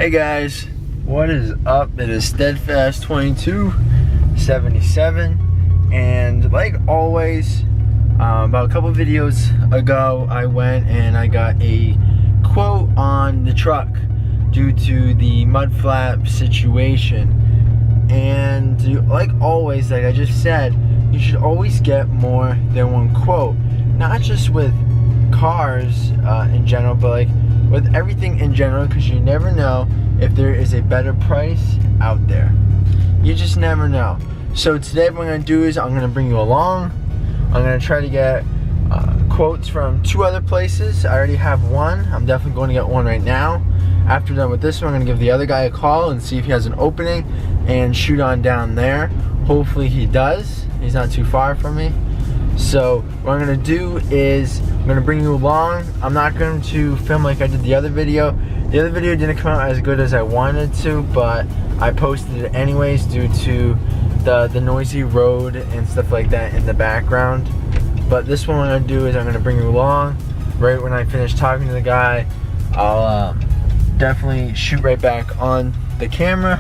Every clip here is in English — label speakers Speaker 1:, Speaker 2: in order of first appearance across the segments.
Speaker 1: Hey guys, what is up? It is Steadfast 2277, and like always, about a couple videos ago I went and I got a quote on the truck due to the mud flap situation. And like always, like I just said, you should always get more than one quote, not just with cars in general, but like with everything in general, because you never know if there is a better price out there. You just never know. So today what I'm going to do is I'm going to bring you along. I'm going to try to get quotes from 2 other places. I already have one. I'm definitely going to get one right now. After done with this one, I'm going to give the other guy a call and see if he has an opening and shoot on down there. Hopefully he does. He's not too far from me. So what I'm going to do is I'm going to bring you along. I'm not going to film like I did the other video. The other video didn't come out as good as I wanted to, but I posted it anyways due to the noisy road and stuff like that in the background. But this one, what I'm going to do is I'm going to bring you along. Right when I finish talking to the guy, I'll definitely shoot right back on the camera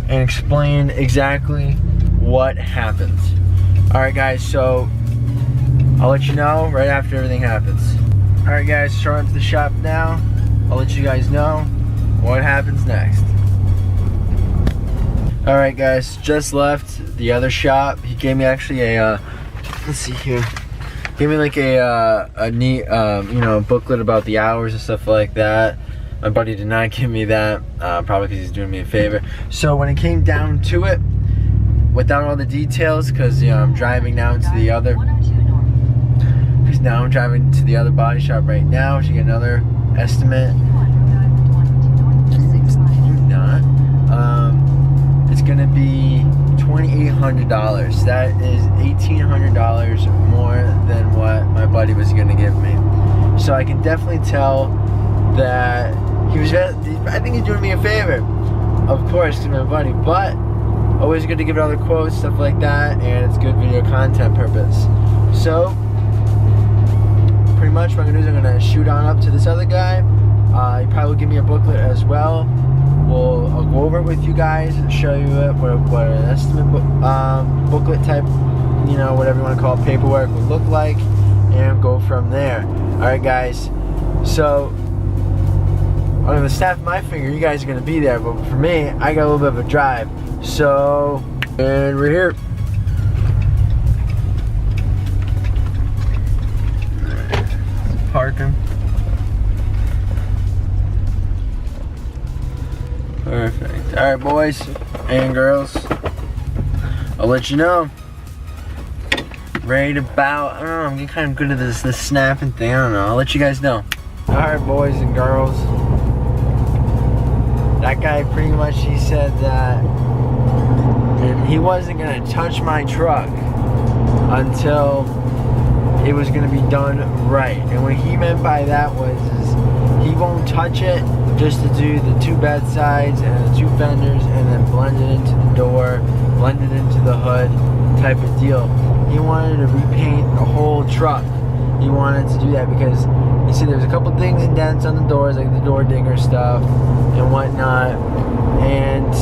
Speaker 1: and explain exactly what happened. Alright guys, so I'll let you know right after everything happens. Alright guys, starting to the shop now. I'll let you guys know what happens next. Alright guys, just left the other shop. He gave me actually a, let's see here. Gave me like a neat, you know, booklet about the hours and stuff like that. My buddy did not give me that, probably because he's doing me a favor. So when it came down to it, without all the details, because you know I'm driving now to the other. Because now I'm driving to the other body shop right now to get another estimate. You not? It's gonna be $2,800. That is $1,800 more than what my buddy was gonna give me. So I can definitely tell that he was. I think he's doing me a favor, of course, to my buddy, but. Always good to give it other quotes, stuff like that, and it's good video content purpose. So, pretty much what I'm going to do is I'm going to shoot on up to this other guy. He probably will give me a booklet as well. I'll go over it with you guys and show you what an estimate booklet type, you know, whatever you want to call it, paperwork would look like, and go from there. Alright guys, so I'm going to snap my finger, you guys are going to be there, but for me, I got a little bit of a drive. So, and we're here. Parking. Perfect. Alright boys and girls, I'll let you know. Right about, I don't know, I'm getting kind of good at this snapping thing, I don't know, I'll let you guys know. Alright boys and girls, that guy pretty much, he said that he wasn't going to touch my truck until it was going to be done right. And what he meant by that was he won't touch it just to do the 2 bed sides and the 2 fenders and then blend it into the door, blend it into the hood type of deal. He wanted to repaint the whole truck. He wanted to do that because he said there was a couple things and dents on the doors, like the door dinger stuff and whatnot, and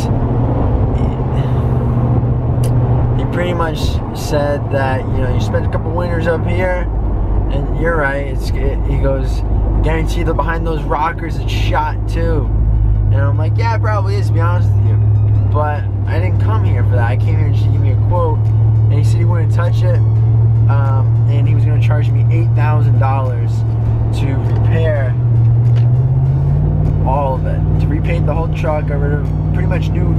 Speaker 1: pretty much said that, you know, you spent a couple winters up here, and you're right, he goes, guarantee that behind those rockers it's shot too. And I'm like, yeah, it probably is, to be honest with you, but I didn't come here for that. I came here just to give me a quote, and he said he wouldn't touch it, and he was going to charge me $8,000 to repair all of it, to repaint the whole truck, got rid of pretty much new.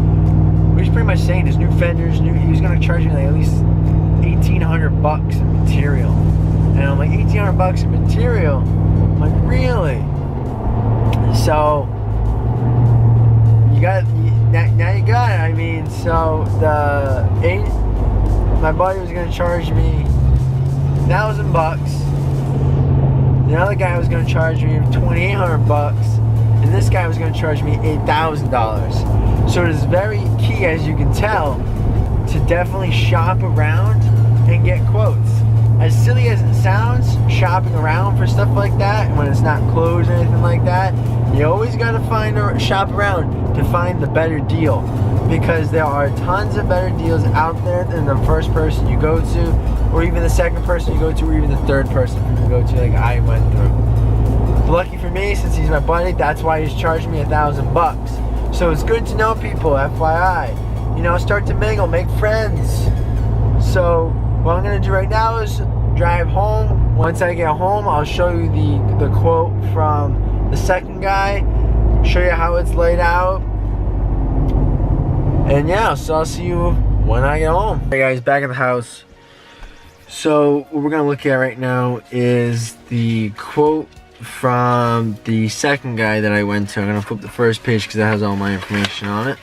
Speaker 1: He's pretty much saying his new fenders, he was going to charge me like at least $1,800 in material. And I'm like, $1,800 in material? I'm like, really? So, you got, now you got it. I mean, so my buddy was going to charge me $1,000. The other guy was going to charge me $2,800. And this guy was going to charge me $8,000. So it is very key, as you can tell, to definitely shop around and get quotes. as silly as it sounds, shopping around for stuff like that, when it's not clothes or anything like that, you always gotta shop around to find the better deal, because there are tons of better deals out there than the first person you go to, or even the second person you go to, or even the third person you go to, like I went through. But lucky for me, since he's my buddy, that's why he's charging me $1,000. So it's good to know people, FYI. You know, start to mingle, make friends. So what I'm gonna do right now is drive home. Once I get home, I'll show you the quote from the second guy, show you how it's laid out. And yeah, so I'll see you when I get home. Hey guys, back at the house. So what we're gonna look at right now is the quote from the second guy that I went to. I'm gonna flip the first page because it has all my information on it.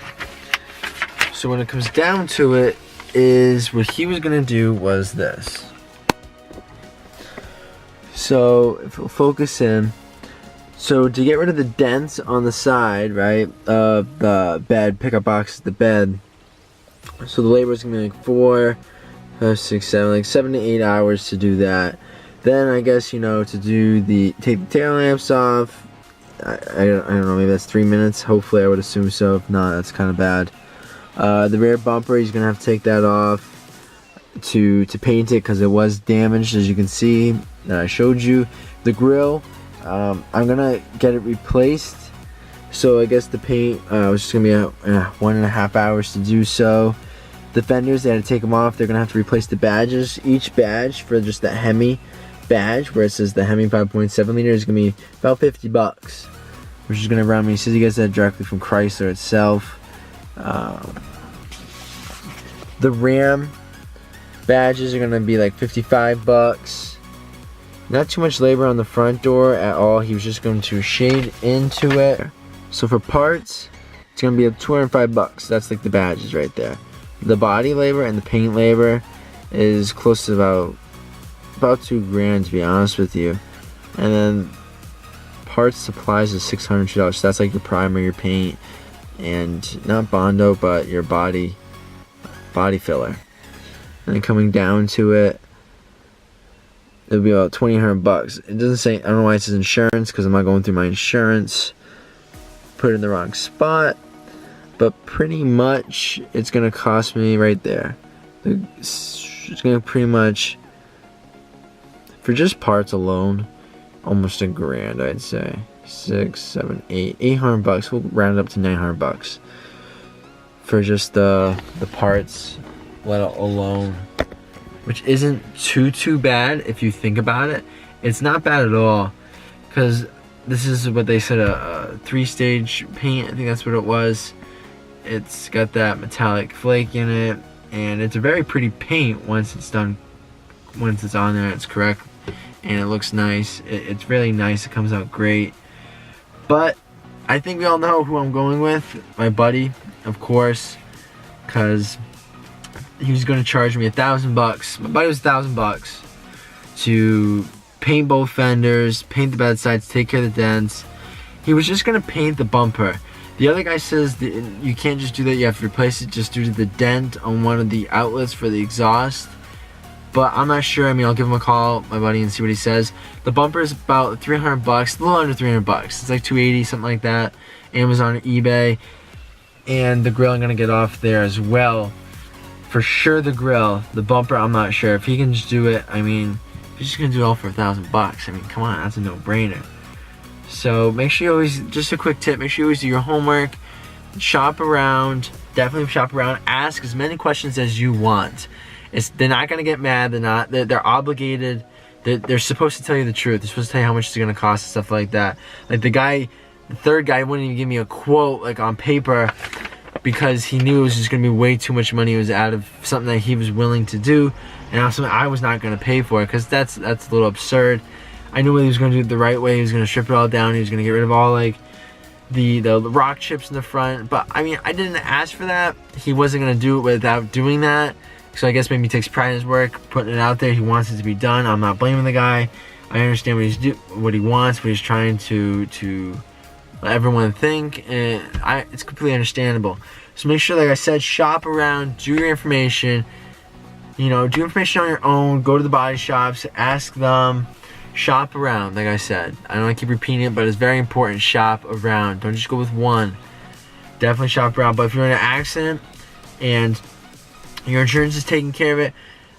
Speaker 1: So when it comes down to it, is what he was gonna do was this. So if we'll focus in, so to get rid of the dents on the side, right, of the bed, pickup box, the bed, so the labor is gonna be like 4, 5, 6, 7, like 7 to 8 hours to do that. Then I guess, you know, to do take the tail lamps off, I don't know, maybe that's 3 minutes. Hopefully I would assume so. If not, that's kind of bad. The rear bumper, he's gonna have to take that off to paint it because it was damaged, as you can see that I showed you. The grill, I'm gonna get it replaced, so I guess the paint was just gonna be 1.5 hours to do so. The fenders, they had to take them off. They're gonna have to replace the badges. Each badge for just the Hemi badge, where it says the Hemi 5.7 liter, is gonna be about $50, which is gonna run me. He says he gets that directly from Chrysler itself. The Ram badges are gonna be like $55. Not too much labor on the front door at all. He was just going to shade into it. So for parts, it's gonna be $205. That's like the badges right there. The body labor and the paint labor is close to about $2,000, to be honest with you. And then parts supplies is $602. So that's like your primer, your paint, and not bondo, but your body filler. And then coming down to it, it'll be about $2,800. It doesn't say, I don't know why it says insurance, because I'm not going through my insurance. Put it in the wrong spot. But pretty much, it's gonna cost me right there. It's gonna pretty much, for just parts alone, almost $1,000, I'd say. 6, 7, 8, $800. We'll round it up to $900 for just the parts, let alone, which isn't too bad if you think about it. It's not bad at all, because this is what they said, a 3-stage paint. I think that's what it was. It's got that metallic flake in it, and it's a very pretty paint once it's done, once it's on there, it's correct, and it looks nice. It's really nice. It comes out great. But I think we all know who I'm going with, my buddy, of course, because he was going to charge me $1,000. My buddy was $1,000 to paint both fenders, paint the bed sides, take care of the dents. He was just going to paint the bumper. The other guy says that you can't just do that, you have to replace it just due to the dent on one of the outlets for the exhaust. But I'm not sure. I mean, I'll give him a call, my buddy, and see what he says. The bumper is about $300, a little under $300. It's like $280, something like that. Amazon or eBay. And the grill I'm gonna get off there as well. For sure, the grill. The bumper, I'm not sure. If he can just do it, I mean, if he's just gonna do it all for $1,000. I mean, come on, that's a no-brainer. So make sure you always, just a quick tip, make sure you always do your homework, shop around, definitely shop around, ask as many questions as you want. They're not gonna get mad. They're obligated. They're supposed to tell you the truth. They're supposed to tell you how much it's gonna cost and stuff like that. Like the third guy wouldn't even give me a quote like on paper because he knew it was just gonna be way too much money. It was out of something that he was willing to do, and also I was not gonna pay for it because that's a little absurd. I knew he was gonna do it the right way. He was gonna strip it all down. He was gonna get rid of all like the rock chips in the front. But I mean, I didn't ask for that. He wasn't gonna do it without doing that. So I guess maybe he takes pride in his work, putting it out there. He wants it to be done. I'm not blaming the guy. I understand what he wants, what he's trying to let everyone think, and it's completely understandable. So make sure, like I said, shop around, do your information. You know, do information on your own. Go to the body shops, ask them, shop around. Like I said, I don't want to keep repeating it, but it's very important. Shop around. Don't just go with one. Definitely shop around. But if you're in an accident and your insurance is taking care of it,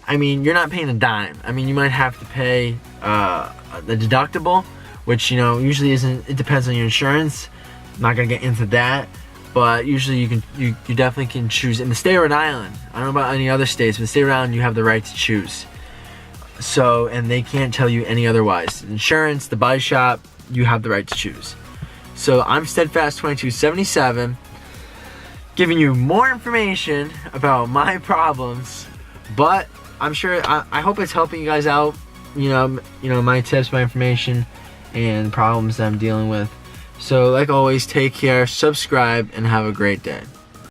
Speaker 1: I mean, you're not paying a dime. I mean, you might have to pay the deductible, which, you know, usually isn't. It depends on your insurance. I'm not gonna get into that. But usually you definitely can choose. In the state of Rhode Island, I don't know about any other states, but in the state of Rhode Island, you have the right to choose. So, and they can't tell you any otherwise. Insurance, the body shop, you have the right to choose. So I'm Steadfast 2277, giving you more information about my problems, but I'm sure, I hope it's helping you guys out. You know, my tips, my information, and problems that I'm dealing with. So like always, take care, subscribe, and have a great day.